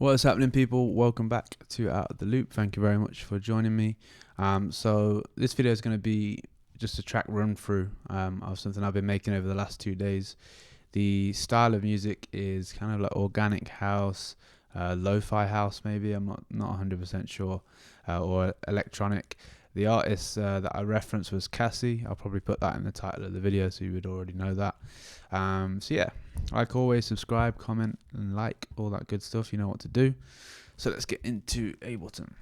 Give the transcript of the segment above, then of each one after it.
What's happening, people? Welcome back to Out of the Loop. Thank you very much for joining me. So this video is going to be just a track run through of something I've been making over the last 2 days. The style of music is kind of like organic house, lo-fi house maybe, I'm not 100% sure, or electronic. The artist that I referenced was KAASI. I'll probably put that in the title of the video so you would already know that. So yeah, like always, subscribe, comment and like, all that good stuff. You know what to do. So let's get into Ableton.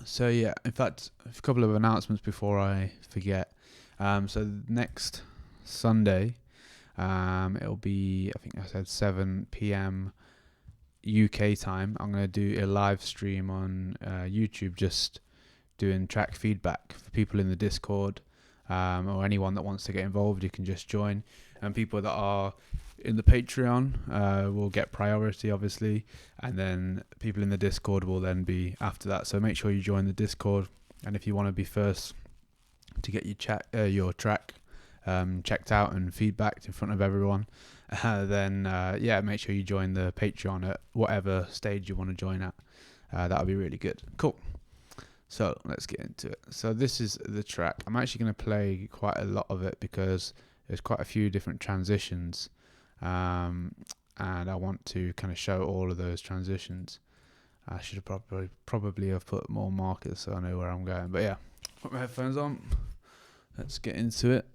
So yeah, in fact, a couple of announcements before I forget. So next Sunday, it'll be, I think I said 7 p.m. UK time. I'm going to do a live stream on YouTube, just doing track feedback for people in the Discord, or anyone that wants to get involved. You can just join, and people that are in the Patreon will get priority, obviously, and then people in the Discord will then be after that. So make sure you join the Discord, and if you want to be first to get your track checked out and feedbacked in front of everyone, then yeah, make sure you join the Patreon at whatever stage you want to join at. That would be really good. Cool. So let's get into it. So this is the track. I'm actually going to play quite a lot of it because there's quite a few different transitions, and I want to kind of show all of those transitions. I should have probably have put more markers so I know where I'm going. But yeah, put my headphones on. Let's get into it.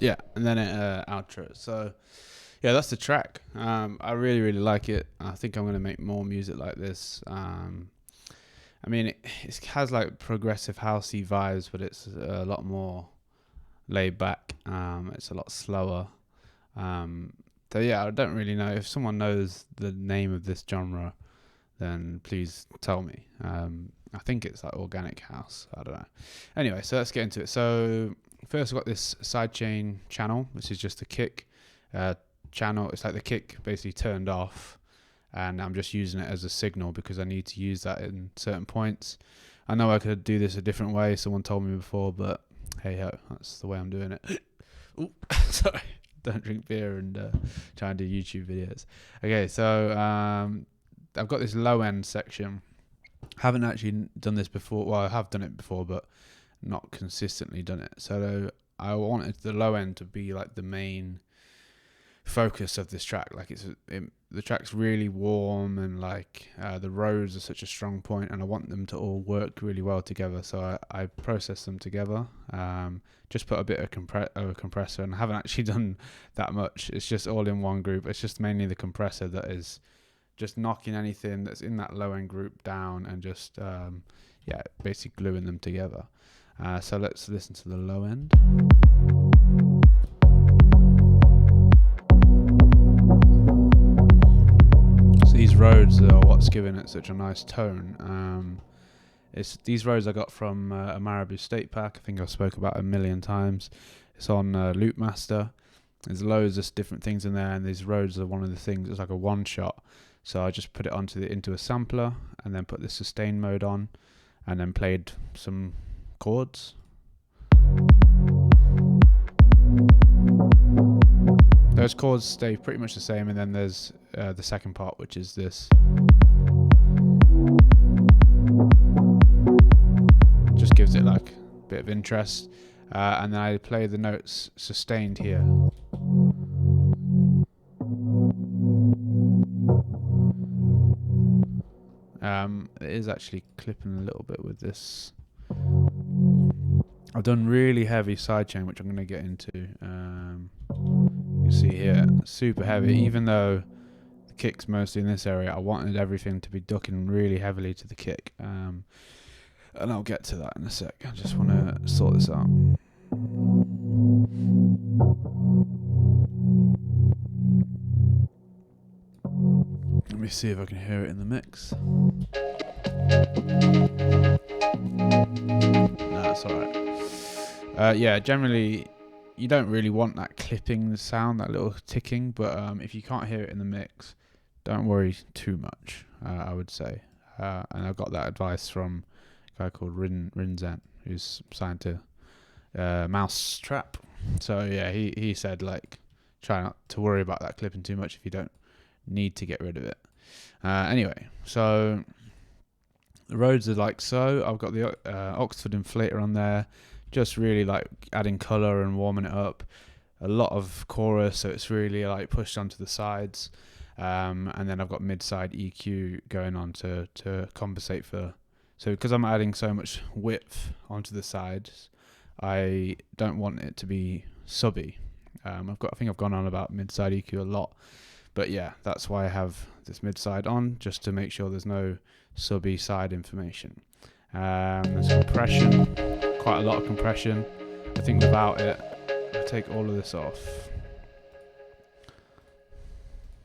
Yeah, and then it outro. So yeah, that's the track. I really like it. I think I'm gonna make more music like this. I mean, it has like progressive housey vibes, but it's a lot more laid back. It's a lot slower. So yeah, I don't really know. If someone knows the name of this genre, then please tell me. I think it's like organic house. I don't know. Anyway, so let's get into it. So first, I've got this sidechain channel, which is just a kick channel. It's like the kick basically turned off, and I'm just using it as a signal because I need to use that in certain points. I know I could do this a different way. Someone told me before, but hey ho, that's the way I'm doing it. Ooh, sorry. Don't drink beer and try and do YouTube videos. Okay, so I've got this low end section. Haven't actually done this before. Well, I have done it before, but not consistently done it. So I wanted the low end to be like the main focus of this track. Like the track's really warm, and like the roads are such a strong point, and I want them to all work really well together. So I process them together. Just put a bit of a compressor, and I haven't actually done that much. It's just all in one group. It's just mainly the compressor that is just knocking anything that's in that low end group down, and just basically gluing them together. So let's listen to the low end. So these roads are what's giving it such a nice tone. These roads I got from a Marabou State Pack. I think I've spoke about it a million times. It's on Loopmaster. There's loads of different things in there, and these roads are one of the things. It's like a one shot. So I just put it into a sampler, and then put the sustain mode on, and then played some chords. Those chords stay pretty much the same, and then there's the second part, which is this. Just gives it like a bit of interest, and then I play the notes sustained here. It is actually clipping a little bit with this. I've done really heavy sidechain, which I'm going to get into. You can see here, super heavy. Even though the kick's mostly in this area, I wanted everything to be ducking really heavily to the kick. And I'll get to that in a sec. I just want to sort this out. Let me see if I can hear it in the mix. No, it's alright. Yeah, generally you don't really want that clipping sound, that little ticking, but if you can't hear it in the mix, don't worry too much, I would say. And I got that advice from a guy called Rinzen, who's signed to Mousetrap. So yeah, he said like try not to worry about that clipping too much if you don't need to get rid of it. Anyway, so the roads are like so. I've got the Oxford inflator on there, just really like adding colour and warming it up. A lot of chorus, so it's really like pushed onto the sides. And then I've got mid-side EQ going on to compensate for. So because I'm adding so much width onto the sides, I don't want it to be subby. I think I've gone on about mid-side EQ a lot. But yeah, that's why I have this mid-side on, just to make sure there's no subby side information. There's compression, quite a lot of compression. I think without it, I'll take all of this off.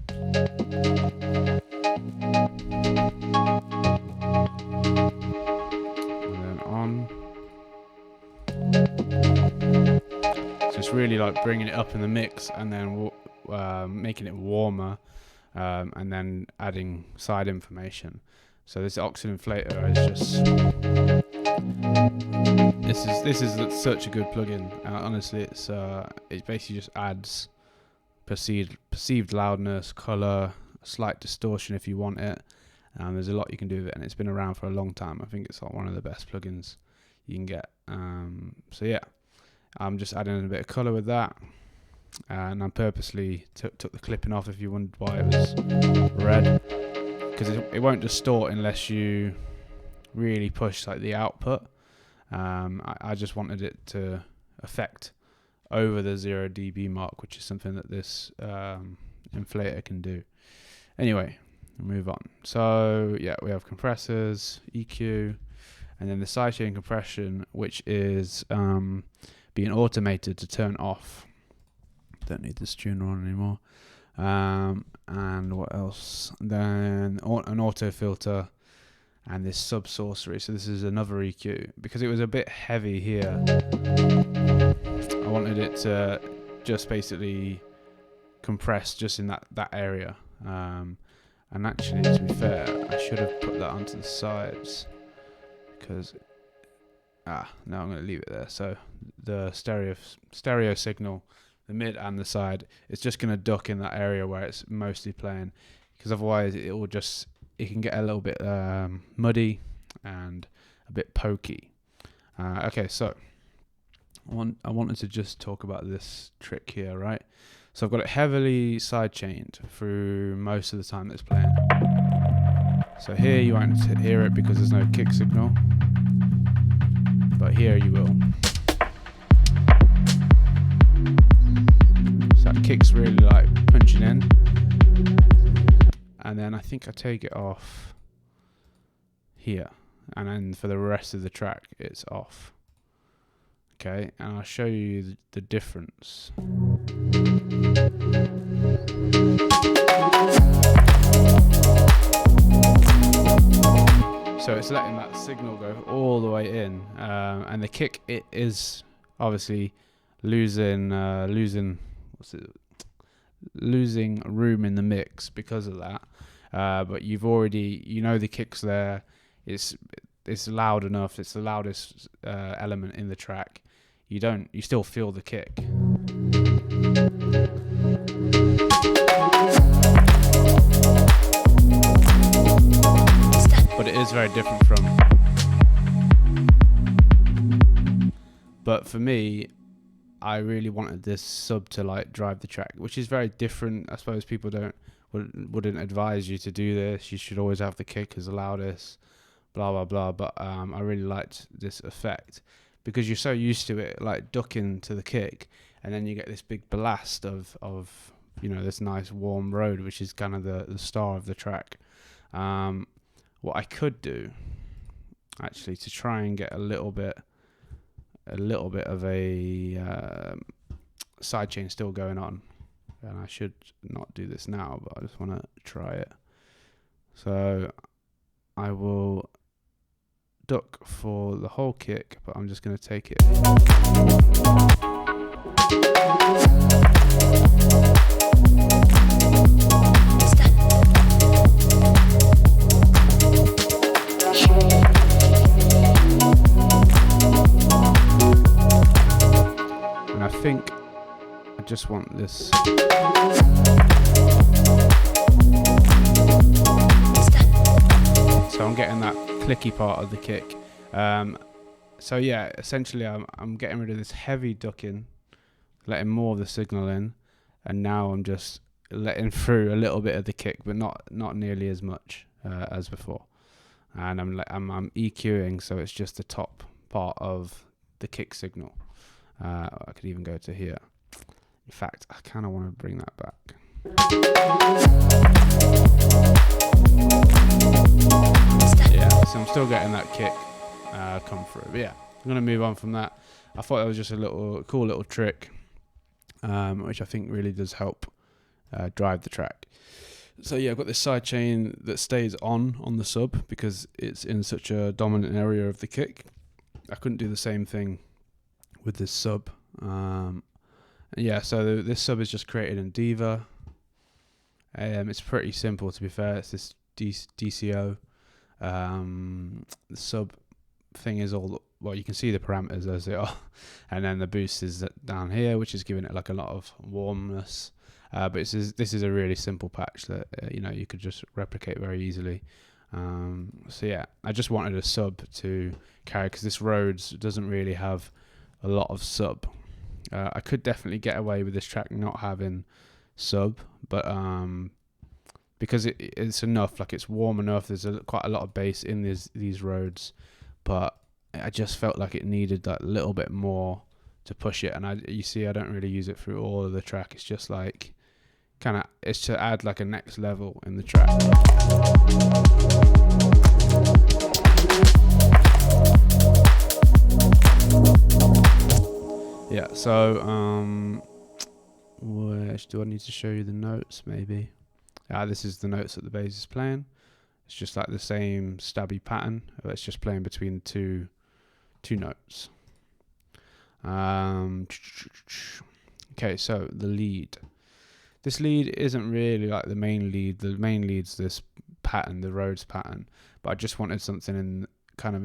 And then on. So it's really like bringing it up in the mix, and then making it warmer, and then adding side information. So this Oxford inflator is just this is such a good plugin. Honestly, it basically just adds perceived loudness, color, slight distortion if you want it. There's a lot you can do with it, and it's been around for a long time. I think it's like one of the best plugins you can get. So yeah, I'm just adding a bit of color with that. And I purposely took the clipping off if you wondered why it was red, because it won't distort unless you really push like the output. I just wanted it to affect over the 0 dB mark, which is something that this inflator can do. Anyway, we'll move on. So yeah, we have compressors, EQ, and then the sidechain compression, which is being automated to turn off. Don't need this tuner on anymore. And what else? Then an auto filter and this sub sorcery. So this is another EQ. Because it was a bit heavy here, I wanted it to just basically compress just in that area. And actually, to be fair, I should have put that onto the sides, because no, I'm going to leave it there. So the stereo signal, the mid and the side, it's just going to duck in that area where it's mostly playing, because otherwise it can get a little bit muddy and a bit pokey. Okay, so I wanted to just talk about this trick here, right? So I've got it heavily side-chained through most of the time that it's playing. So here you won't hear it because there's no kick signal, but here you will. So that kick's really like punching in, and then I think I take it off here, and then for the rest of the track it's off. Okay, and I'll show you the difference. So it's letting that signal go all the way in, and the kick, it is obviously losing room in the mix because of that. But you've already, the kick's there. It's loud enough. It's the loudest element in the track. You still feel the kick. But it is very different But for me, I really wanted this sub to like drive the track, which is very different. I suppose people wouldn't advise you to do this. You should always have the kick as the loudest, blah blah blah. But I really liked this effect, because you're so used to it like ducking to the kick, and then you get this big blast of this nice warm road, which is kind of the star of the track. What I could do, actually, to try and get a little bit of a sidechain still going on, and I should not do this now, but I just want to try it. So I will duck for the whole kick, but I'm just going to take it. And I think I just want this. So I'm getting that clicky part of the kick. So yeah, essentially I'm getting rid of this heavy ducking, letting more of the signal in, and now I'm just letting through a little bit of the kick, but not nearly as much as before. And I'm EQing, so it's just the top part of the kick signal. I could even go to here. In fact, I kind of want to bring that back. Yeah, so I'm still getting that kick come through. But yeah, I'm going to move on from that. I thought that was just a cool little trick, which I think really does help drive the track. So yeah, I've got this side chain that stays on the sub because it's in such a dominant area of the kick. I couldn't do the same thing with this sub. Yeah, so this sub is just created in Diva. It's pretty simple, to be fair. It's this DCO. The sub thing is all, well, you can see the parameters as they are, and then the boost is down here, which is giving it like a lot of warmness. But this is a really simple patch that you could just replicate very easily. So yeah, I just wanted a sub to carry, because this Rhodes doesn't really have a lot of sub. I could definitely get away with this track not having sub, but because it's enough, like it's warm enough. There's quite a lot of bass in these Rhodes, but I just felt like it needed that little bit more push it. And you see I don't really use it through all of the track. It's just like it's to add like a next level in the track. Yeah, so where do I need to show you the notes? Maybe this is the notes that the bass is playing. It's just like the same stabby pattern, but it's just playing between two notes. Okay, so the lead. This lead isn't really like the main lead. The main lead's this pattern, the Rhodes pattern. But I just wanted something in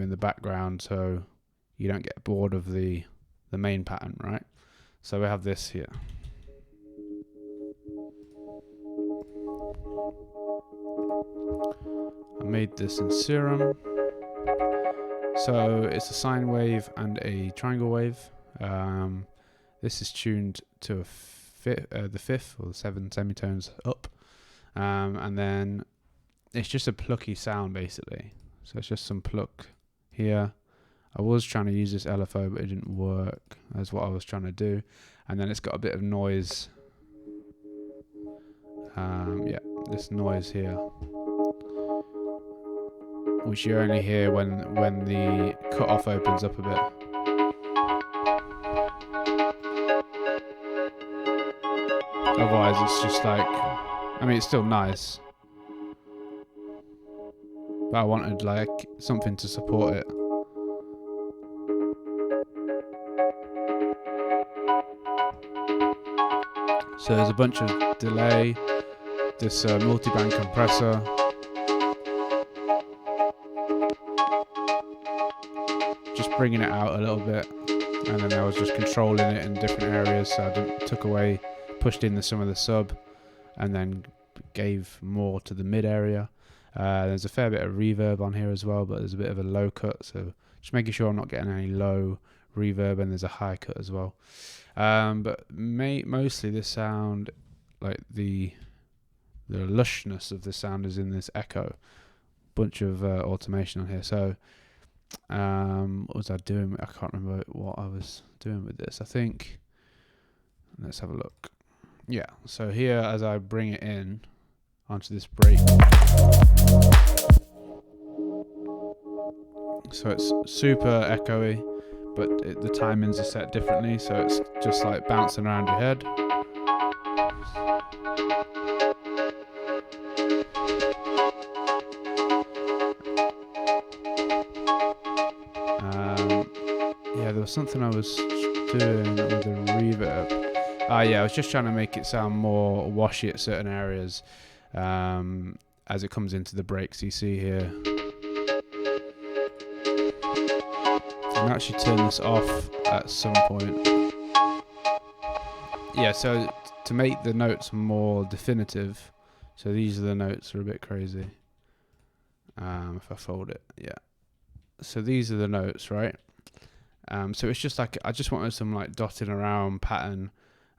the background so you don't get bored of the main pattern, right? So we have this here. I made this in Serum. So it's a sine wave and a triangle wave. This is tuned to the fifth or the 7 semitones up, and then it's just a plucky sound basically. So it's just some pluck here. I was trying to use this LFO, but it didn't work. That's what I was trying to do. And then it's got a bit of noise. This noise here, which you only hear when the cutoff opens up a bit. Otherwise, it's just like, it's still nice, but I wanted like something to support it. So there's a bunch of delay, this multi-band compressor, just bringing it out a little bit, and then I was just controlling it in different areas, so I pushed in some of the sub, and then gave more to the mid area. There's a fair bit of reverb on here as well, but there's a bit of a low cut, so just making sure I'm not getting any low reverb, and there's a high cut as well. But mostly this sound, like the lushness of the sound is in this echo. Bunch of automation on here. So what was I doing? I can't remember what I was doing with this. I think, let's have a look. Yeah, so here as I bring it in onto this break, so it's super echoey, but the timings are set differently, so it's just like bouncing around your head. There was something I was doing with the reverb. I was just trying to make it sound more washy at certain areas as it comes into the breaks. You see here, I can actually turn this off at some point. Yeah, so to make the notes more definitive, so these are the notes, are a bit crazy. If I fold it, yeah. So these are the notes, right? So it's just like, I just wanted some like dotting around pattern,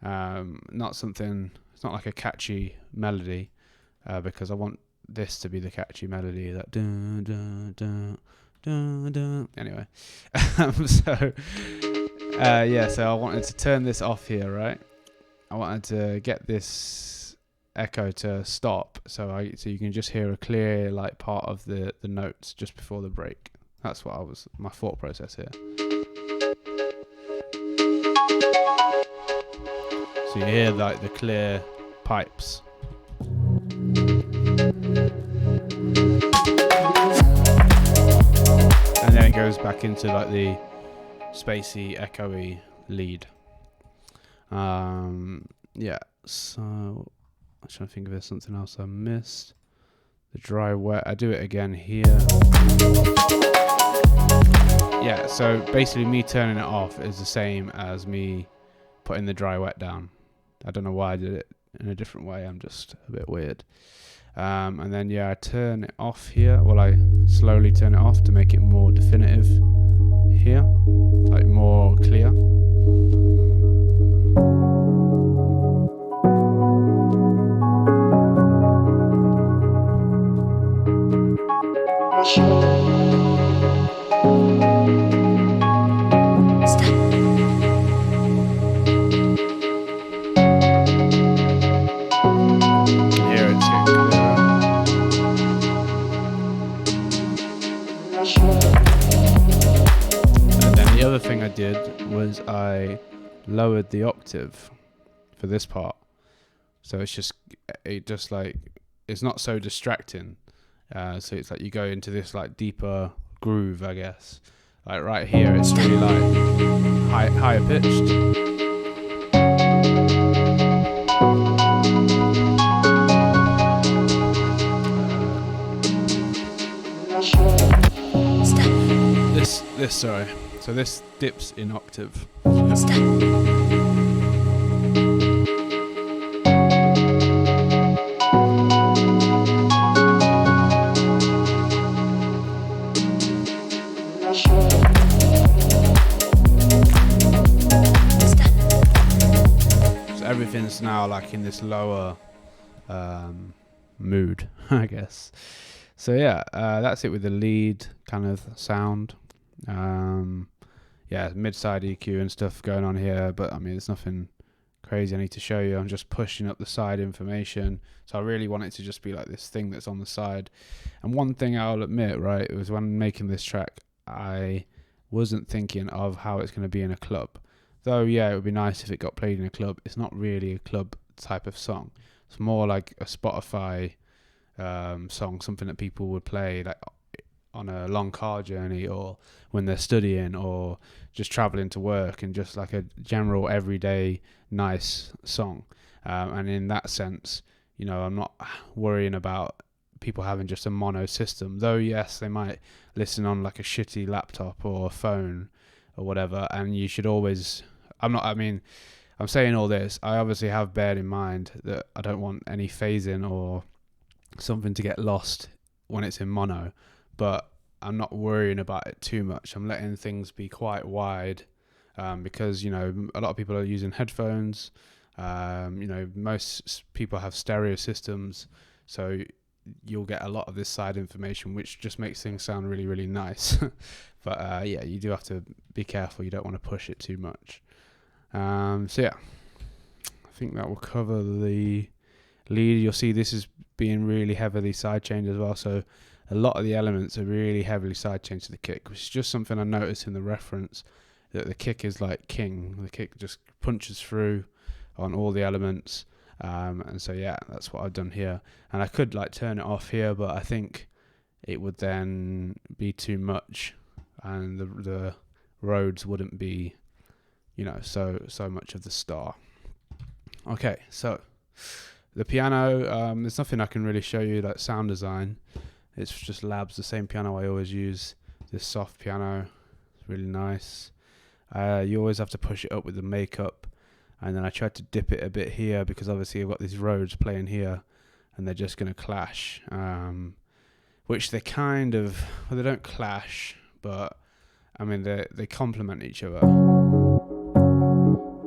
it's not like a catchy melody, because I want this to be the catchy melody, that dun dun dun dun dun. Anyway, so I wanted to turn this off here, right? I wanted to get this echo to stop, so you can just hear a clear like part of the notes just before the break. That's what my thought process here. So you hear like the clear pipes. And then it goes back into like the spacey, echoey lead. So I'm trying to think if there's something else I missed. The dry wet, I do it again here. Yeah, so basically me turning it off is the same as me putting the dry wet down. I don't know why I did it in a different way, I'm just a bit weird. And then I turn it off here. Well, I slowly turn it off to make it more definitive here, like more clear. did was I lowered the octave for this part, so it's not so distracting. So it's like you go into this like deeper groove, I guess. Like right here, it's really like higher pitched. Sorry. So this dips in octave. So everything's now like in this lower mood, I guess. So yeah, that's it with the lead kind of sound. Mid-side EQ and stuff going on here, but I mean it's nothing crazy I need to show you. I'm just pushing up the side information, so I really want it to just be like this thing that's on the side. And one thing I'll admit, right, it was when making this track I wasn't thinking of how it's going to be in a club, though. Yeah, it would be nice if it got played in a club. It's not really a club type of song. It's more like a Spotify song, something that people would play like on a long car journey, or when they're studying, or just traveling to work, and just like a general everyday nice song. And in that sense, you know, I'm not worrying about people having just a mono system, though yes, they might listen on like a shitty laptop or a phone or whatever, and you should always, I'm saying all this, I obviously have bared in mind that I don't want any phasing or something to get lost when it's in mono, but I'm not worrying about it too much. I'm letting things be quite wide, because, you know, a lot of people are using headphones. You know, most people have stereo systems, so you'll get a lot of this side information, which just makes things sound really, really nice. But yeah, you do have to be careful. You don't want to push it too much. So yeah, I think that will cover the lead. You'll see this is being really heavily sidechained as well, so a lot of the elements are really heavily sidechained to the kick, which is just something I noticed in the reference, that the kick is like king. The kick just punches through on all the elements, and so yeah, that's what I've done here. And I could like turn it off here, but I think it would then be too much, and the Rhodes wouldn't be, you know, so much of the star. Okay, so the piano, there's nothing I can really show you like sound design. It's just Labs, the same piano I always use. This soft piano, it's really nice. You always have to push it up with the makeup, and then I tried to dip it a bit here because obviously I've got these Rhodes playing here, and they're just going to clash. Which they kind of, well, they don't clash, but I mean they complement each other.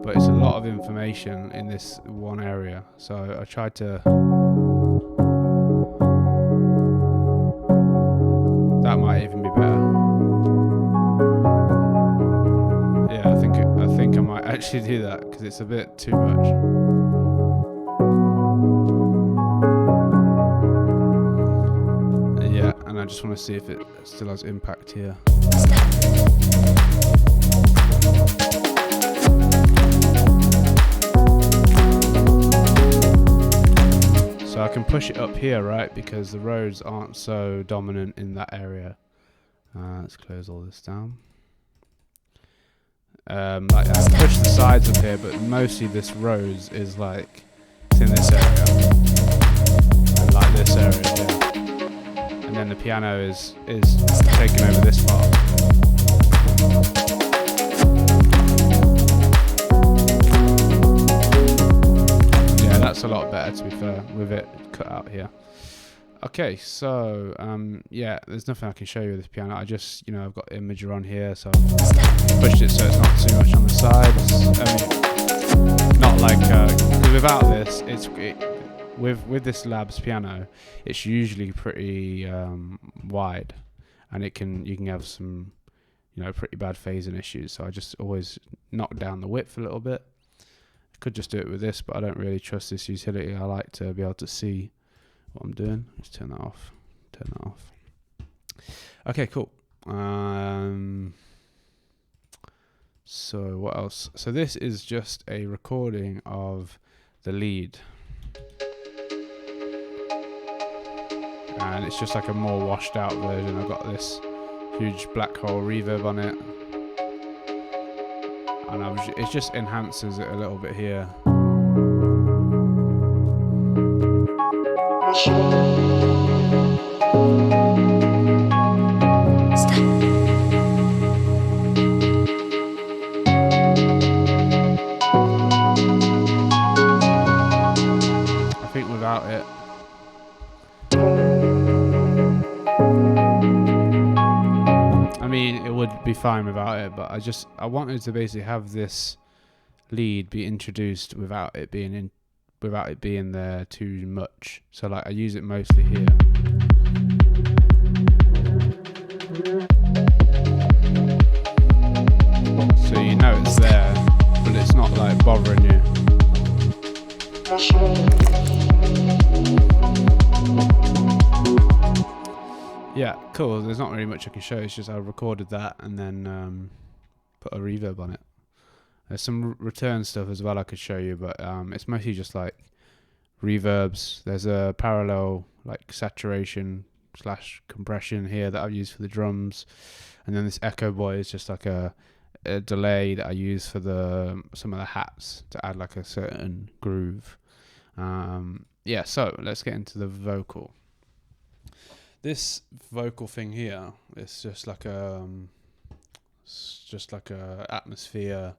But it's a lot of information in this one area, so I tried to. That might even be better. Yeah, I think I might actually do that because it's a bit too much. Yeah, and I just want to see if it still has impact here. So I can push it up here, right, because the Rhodes aren't so dominant in that area. Let's close all this down. Like I push the sides up here, but mostly this Rhodes is like, it's in this area, and like this area here. And then the piano is taking over this part. That's a lot better, to be fair, with it cut out here. Okay, so yeah, there's nothing I can show you with this piano. I just, you know, I've got Imager on here, so I've pushed it so it's not too much on the sides. I mean, not like, because without this, with this Labs piano, it's usually pretty wide, and you can have some, you know, pretty bad phasing issues. So I just always knock down the width a little bit. Could just do it with this, but I don't really trust this utility. I like to be able to see what I'm doing. Let's turn that off. Okay, cool. So what else? So this is just a recording of the lead, and it's just like a more washed out version. I've got this huge black hole reverb on it, and it just enhances it a little bit here. I think without it, I mean, it would be fine without it, but I wanted to basically have this lead be introduced without it being there too much. So like I use it mostly here. So you know it's there, but it's not like bothering you. Yeah, cool. There's not really much I can show. It's just I recorded that and then put a reverb on it. There's some return stuff as well I could show you, but it's mostly just like reverbs. There's a parallel like saturation / compression here that I've used for the drums, and then this echo boy is just like a delay that I use for some of the hats to add like a certain groove. Yeah, so let's get into the vocal. This vocal thing here is just like a atmosphere,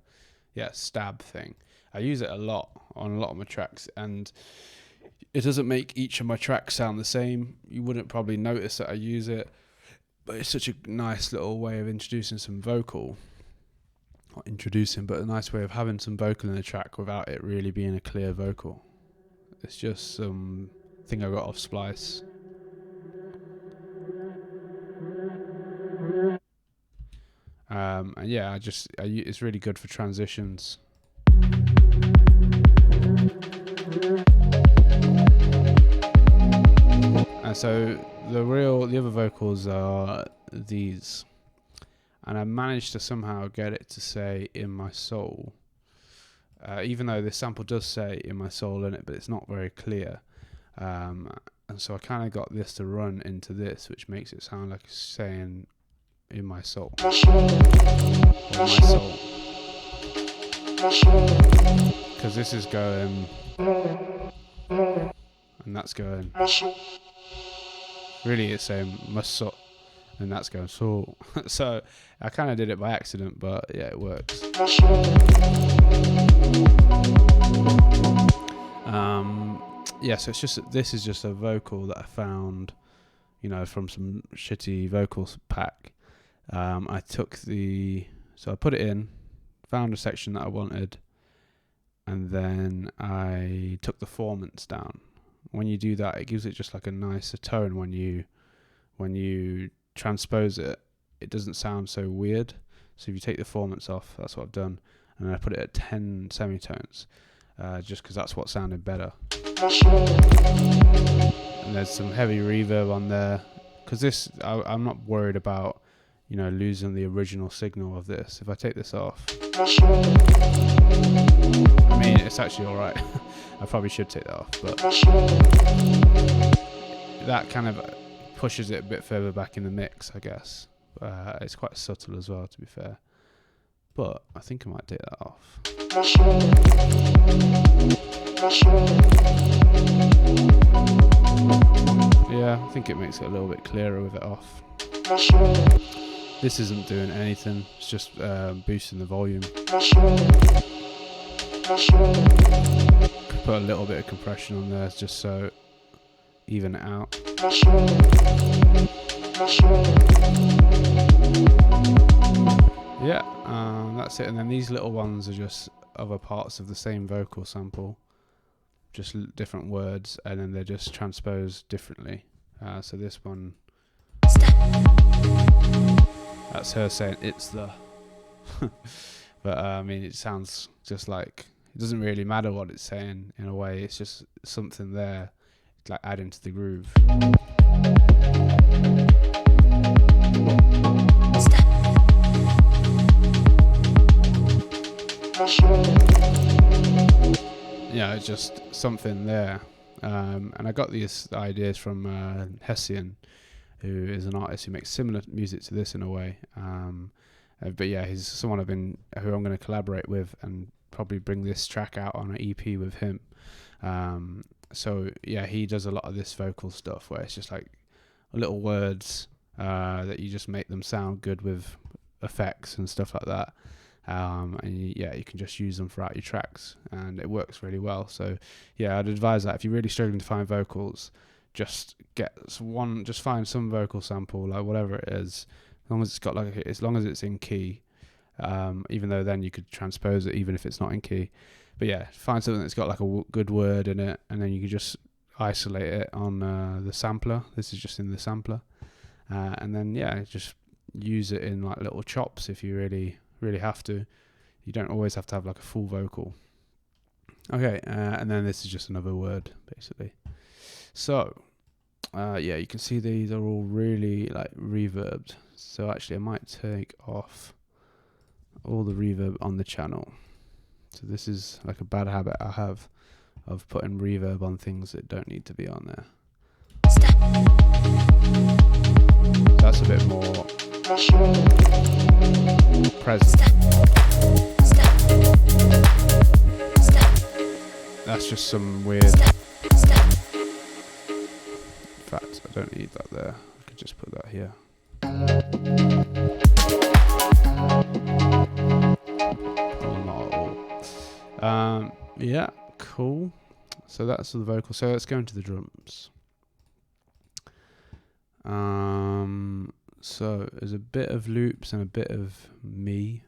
stab thing. I use it a lot on a lot of my tracks, and it doesn't make each of my tracks sound the same. You wouldn't probably notice that I use it, but it's such a nice little way of introducing some vocal. Not introducing, but a nice way of having some vocal in a track without it really being a clear vocal. It's just some thing I got off Splice. And yeah, it's really good for transitions. And so the other vocals are these, and I managed to somehow get it to say "in my soul," even though this sample does say "in my soul" in it, but it's not very clear. And so I kind of got this to run into this, which makes it sound like it's saying "in my soul," or "my soul," because this is going and that's going. Really, it's saying "muscle," and that's going "soul." So I kind of did it by accident, but yeah, it works. So this is just a vocal that I found, from some shitty vocals pack. I put it in, found a section that I wanted, and then I took the formants down. When you do that, it gives it just like a nicer tone. When you transpose it, it doesn't sound so weird. So if you take the formants off, that's what I've done, and I put it at 10 semitones, just because that's what sounded better. And there's some heavy reverb on there, because I'm not worried about losing the original signal of this. If I take this off, I mean, it's actually alright. I probably should take that off, but that kind of pushes it a bit further back in the mix, I guess. It's quite subtle as well, to be fair, but I think I might take that off. Yeah, I think it makes it a little bit clearer with it off. This isn't doing anything, it's just boosting the volume. Could put a little bit of compression on there just so even it out. Yeah, that's it. And then these little ones are just other parts of the same vocal sample, just different words, and then they're just transposed differently. So this one, that's her saying "it's the," but I mean, it sounds just like, it doesn't really matter what it's saying in a way. It's just something there, like adding to the groove. Yeah, it's just something there. And I got these ideas from Hessian, who is an artist who makes similar music to this in a way. But yeah, he's someone who I'm going to collaborate with and probably bring this track out on an EP with him. So yeah, he does a lot of this vocal stuff where it's just like little words that you just make them sound good with effects and stuff like that. And you can just use them throughout your tracks, and it works really well. So yeah, I'd advise that if you're really struggling to find vocals, just find some vocal sample, like whatever it is, as long as it's got as long as it's in key. Even though then you could transpose it even if it's not in key. But yeah, find something that's got like a good word in it, and then you can just isolate it on the sampler. This is just in the sampler, and then yeah, just use it in like little chops if you really have to. You don't always have to have like a full vocal. Okay, and then this is just another word basically. So yeah, you can see these are all really like reverbed. So actually I might take off all the reverb on the channel. So this is like a bad habit I have of putting reverb on things that don't need to be on there. That's a bit more present. That's just some weird. In fact, I don't need that there. I could just put that here. Oh, not at all. Yeah, cool. So that's the vocal. So let's go into the drums. So there's a bit of loops and a bit of me.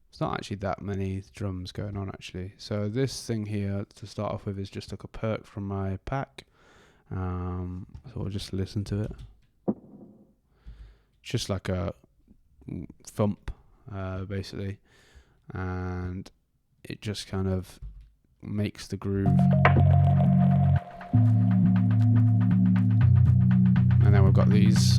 It's not actually that many drums going on actually. So this thing here to start off with is just like a perk from my pack. So we'll just listen to it. Just like a thump, basically, and it just kind of makes the groove. And then we've got these.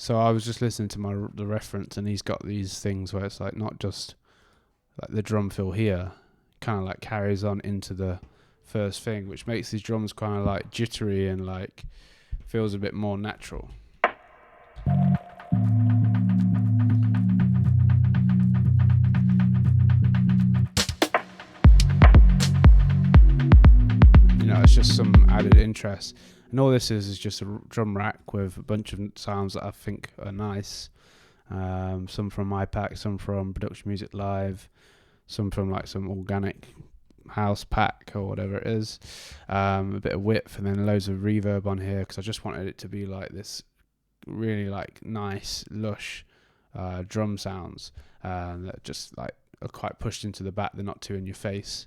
So I was just listening to the reference, and he's got these things where it's like not just like the drum fill here, kind of like carries on into the first thing, which makes these drums kind of like jittery and like feels a bit more natural. You know, it's just some added interest. And all this is just a drum rack with a bunch of sounds that I think are nice. Some from my pack, some from Production Music Live, some from like some organic house pack or whatever it is. A bit of width, and then loads of reverb on here because I just wanted it to be like this really like nice, lush drum sounds that just like are quite pushed into the back. They're not too in your face.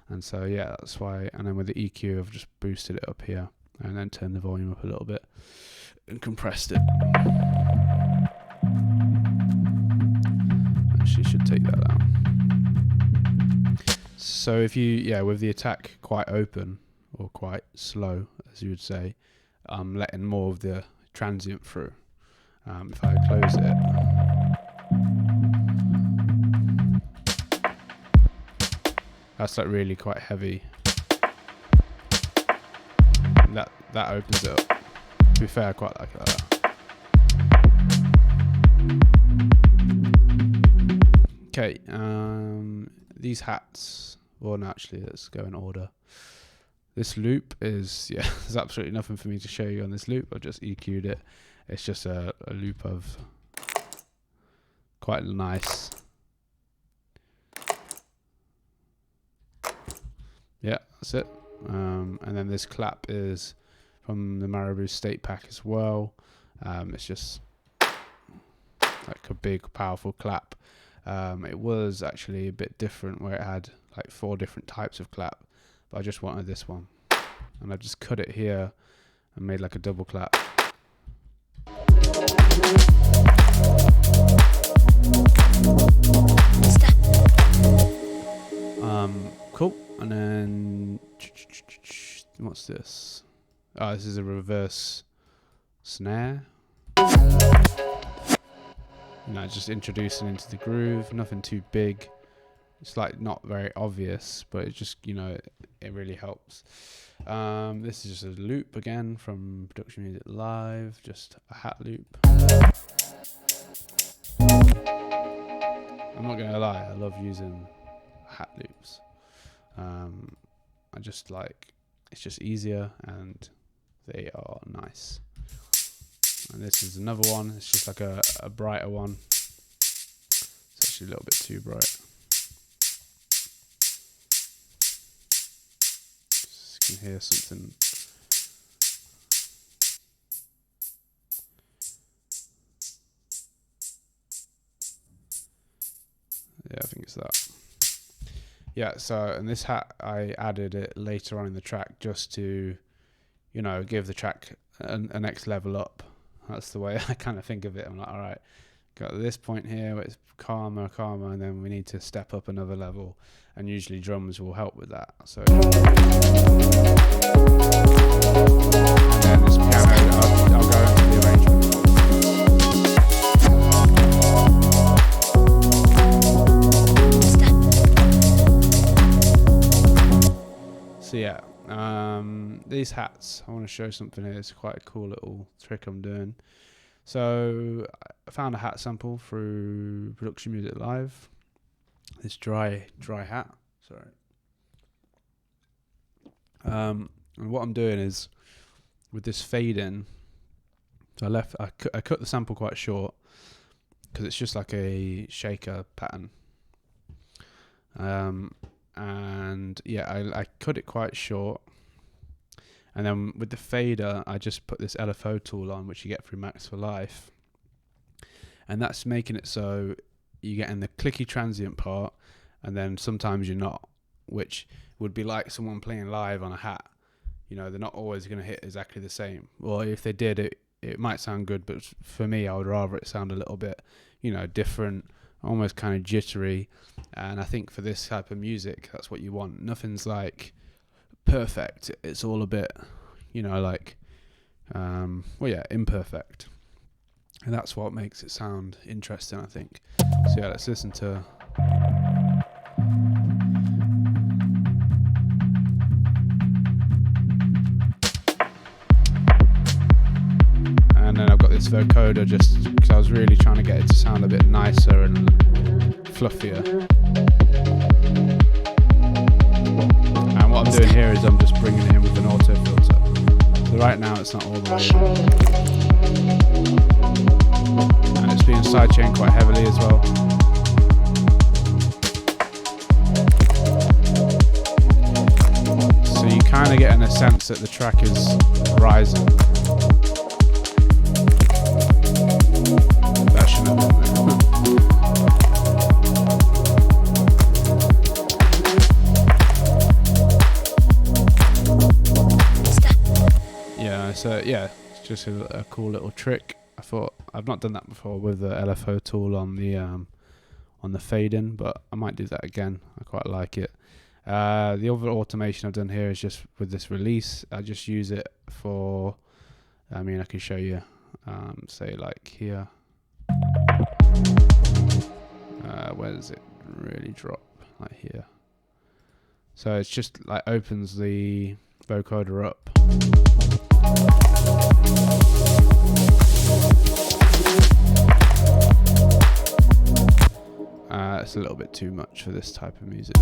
And so yeah, that's why. And then with the EQ, I've just boosted it up here and then turned the volume up a little bit and compressed it. Actually should take that out. So if you, with the attack quite open or quite slow, as you would say, I'm letting more of the transient through. If I close it, that's like really quite heavy. That opens it up. To be fair, I quite like that. Okay, these hats. Well, no, actually, let's go in order. This loop is, there's absolutely nothing for me to show you on this loop. I've just EQ'd it. It's just a loop of quite nice. Yeah, that's it. And then this clap is from the Marabou State Pack as well. It's just like a big, powerful clap. It was actually a bit different where it had like 4 different types of clap, but I just wanted this one. And I just cut it here and made like a double clap. Cool. And then what's this? Oh, this is a reverse snare. just introducing into the groove. Nothing too big. It's like not very obvious, but it just, it really helps. This is just a loop again from Production Music Live, just a hat loop. I'm not gonna lie, I love using hat loops. I just it's just easier and they are nice. And this is another one. It's just like a brighter one. It's actually a little bit too bright. Just can hear something. Yeah, I think it's that. Yeah, so, and this hat, I added it later on in the track just to, give the track a next level up. That's the way I kind of think of it. I'm like, all right, got this point here where it's calmer, and then we need to step up another level. And usually drums will help with that. So, and then this piano, I'll go into the arrangement. So yeah, these hats, I want to show something here. It's quite a cool little trick I'm doing. So I found a hat sample through Production Music Live. This dry hat. Sorry. And what I'm doing is with this fade in. So I cut the sample quite short because it's just like a shaker pattern. And yeah, I cut it quite short, and then with the fader I just put this LFO tool on, which you get through Max for Life, and that's making it so you get in the clicky transient part, and then sometimes you're not, which would be like someone playing live on a hat. They're not always going to hit exactly the same, or if they did, it might sound good, but for me I would rather it sound a little bit different, almost kind of jittery. And I think for this type of music, that's what you want. Nothing's like perfect. It's all a bit, imperfect. And that's what makes it sound interesting, I think. So yeah, let's listen to... And then I've got this vocoder just because I was really trying to get it to sound a bit nicer and fluffier. And what I'm doing here is I'm just bringing it in with an auto filter. So right now it's not all the way in. And it's being sidechained quite heavily as well. So you kind of get in a sense that the track is rising. That shouldn't have been there. So yeah, it's just a cool little trick. I thought I've not done that before with the LFO tool on the fade in, but I might do that again. I quite like it. The other automation I've done here is just with this release. I just use it for. I can show you. Say like here. Where does it really drop? Like here. So it's just like opens the vocoder up. It's a little bit too much for this type of music.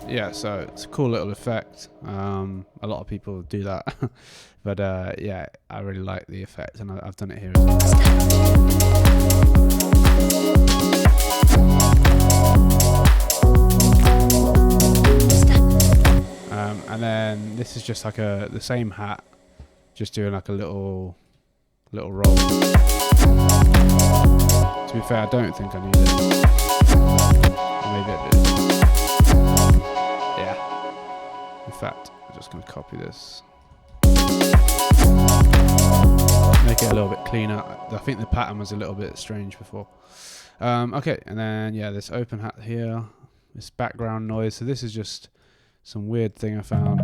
Yeah, so it's a cool little effect. A lot of people do that, but yeah, I really like the effect, and I've done it here as well. And then this is just like the same hat, just doing like a little roll. To be fair, I don't think I need it. Or maybe I did. Yeah. In fact, I'm just going to copy this. Make it a little bit cleaner. I think the pattern was a little bit strange before. Okay, and then yeah, this open hat here, this background noise. So this is just some weird thing I found.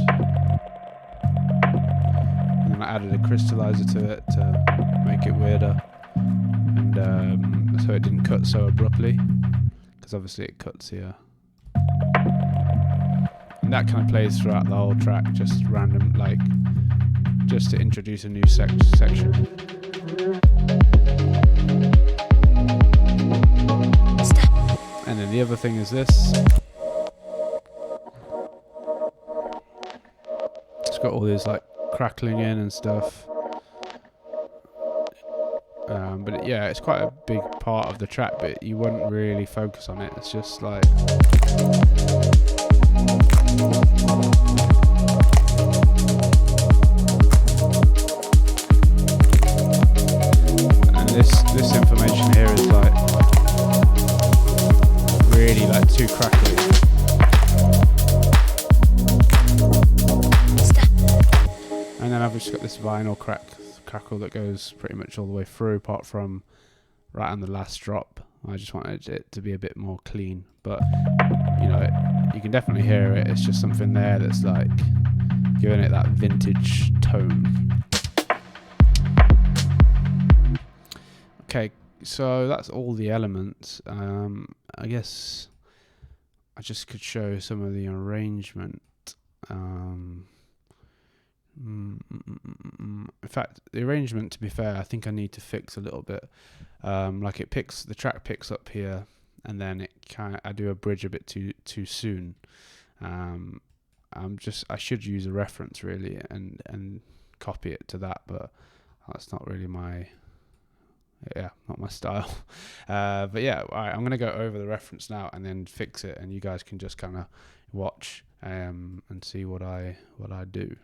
And then I of added a crystallizer to it to make it weirder, and so it didn't cut so abruptly, because obviously it cuts here. And that kind of plays throughout the whole track, just random, like, just to introduce a new section. And then the other thing is this. It's got all this like crackling in and stuff. But yeah, it's quite a big part of the track, but you wouldn't really focus on it. It's just like... And this information here is like really like too crackly. And then I've just got this vinyl crackle that goes pretty much all the way through, apart from right on the last drop. I just wanted it to be a bit more clean, but you know, you can definitely hear it. It's just something there that's like giving it that vintage tone. Okay, so that's all the elements. I guess I just could show some of the arrangement. In fact, the arrangement, to be fair, I think I need to fix a little bit. Like the track picks up here, and then I do a bridge a bit too soon. I should use a reference really and copy it to that, but that's not really not my style. But yeah, all right, I'm gonna go over the reference now and then fix it, and you guys can just kind of watch and see what I do.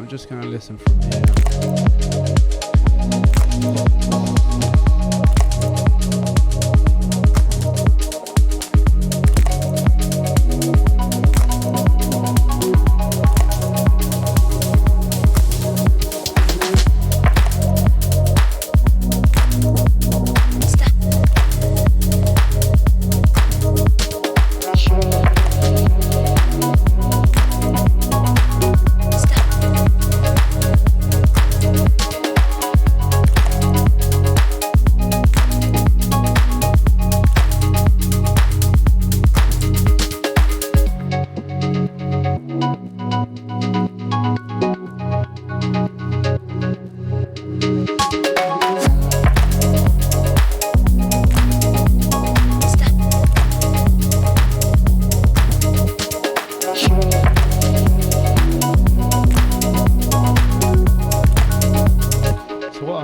Just going to listen from here.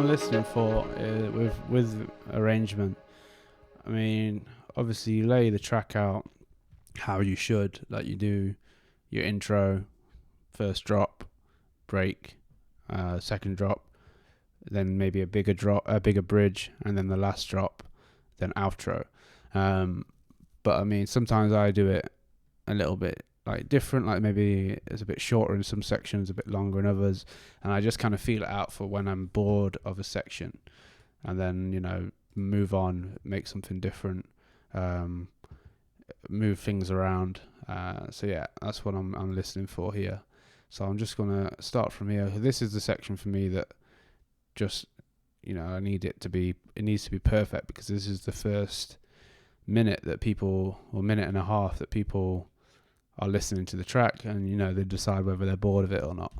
Listening for with arrangement, I mean, obviously you lay the track out how you should, like you do your intro, first drop, break, second drop, then maybe a bigger bridge, and then the last drop, then outro. But I mean, sometimes I do it a little bit like different, like maybe it's a bit shorter in some sections, a bit longer in others, and I just kind of feel it out for when I'm bored of a section, and then, you know, move on, make something different, move things around. So yeah, that's what I'm listening for here. So I'm just gonna start from here. This is the section for me that just, you know, it needs to be perfect, because this is the first minute that people, or minute and a half that people are listening to the track, and they decide whether they're bored of it or not.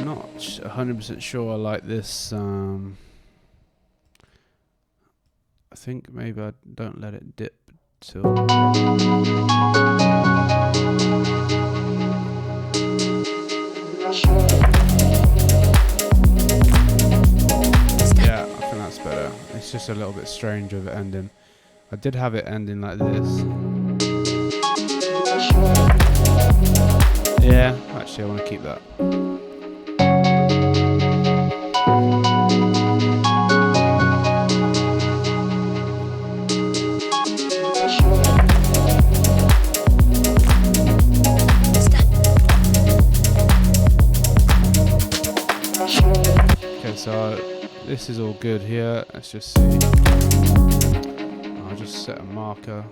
Not 100% sure I like this. I think maybe I don't let it dip till. Yeah, I think that's better. It's just a little bit strange with it ending. I did have it ending like this. Yeah, actually I want to keep that. Okay, so this is all good here. Let's just see. I'll just set a marker.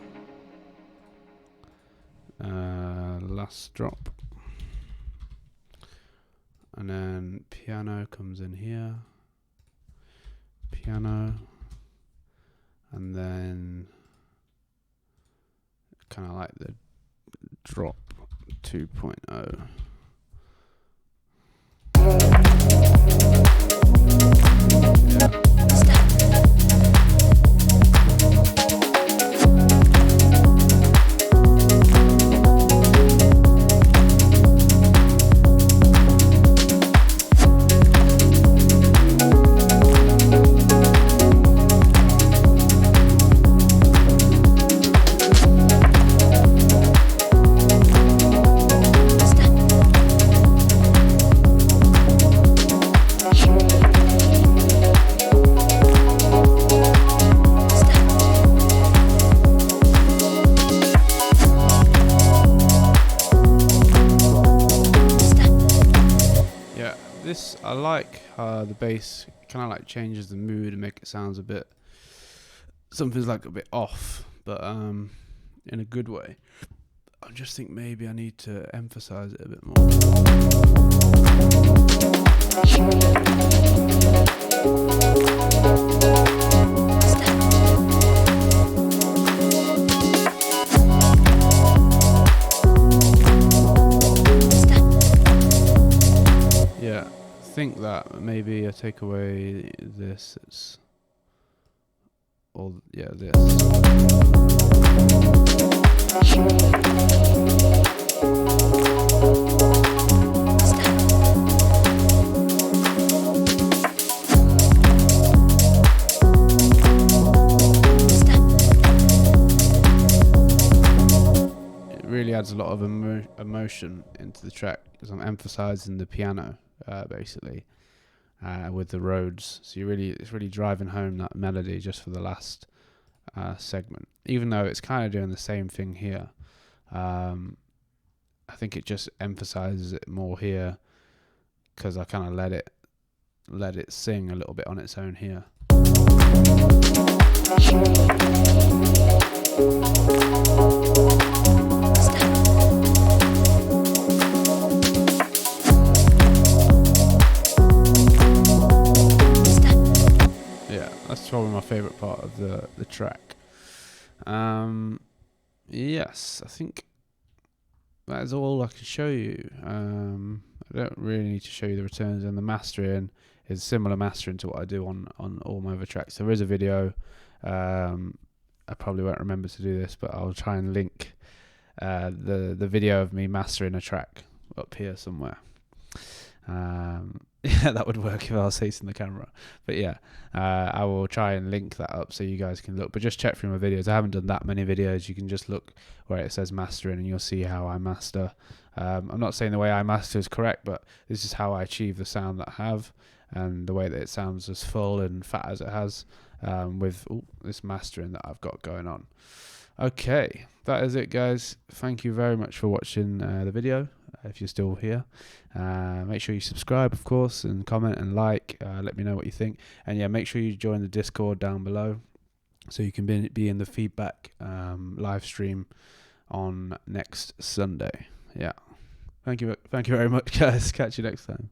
Last drop. And then piano comes in here. Piano. And then kind of like the drop 2.0. Yeah. I like the bass kind of like changes the mood and make it sounds a bit, something's like a bit off, but in a good way. I just think maybe I need to emphasize it a bit more. Yeah, I think that maybe I take away this. It's all, yeah, this. It really adds a lot of emotion into the track because I'm emphasizing the piano basically with the Rhodes. So it's really driving home that melody just for the last segment, even though it's kind of doing the same thing here. I think it just emphasizes it more here because I kind of let it sing a little bit on its own here. Yeah, that's probably my favorite part of the track. Yes, I think that is all I can show you. I don't really need to show you the returns, and the mastering is similar mastering to what I do on all my other tracks. There is a video. I probably won't remember to do this, but I'll try and link the video of me mastering a track up here somewhere. Yeah, that would work if I was facing the camera. But yeah, I will try and link that up so you guys can look. But just check through my videos. I haven't done that many videos. You can just look where it says mastering and you'll see how I master. I'm not saying the way I master is correct, but this is how I achieve the sound that I have and the way that it sounds as full and fat as it has with this mastering that I've got going on. Okay, that is it, guys. Thank you very much for watching the video. If you're still here, make sure you subscribe, of course, and comment and like. Let me know what you think, and yeah, make sure you join the Discord down below so you can be in the feedback live stream on next Sunday. Yeah, thank you very much, guys. Catch you next time.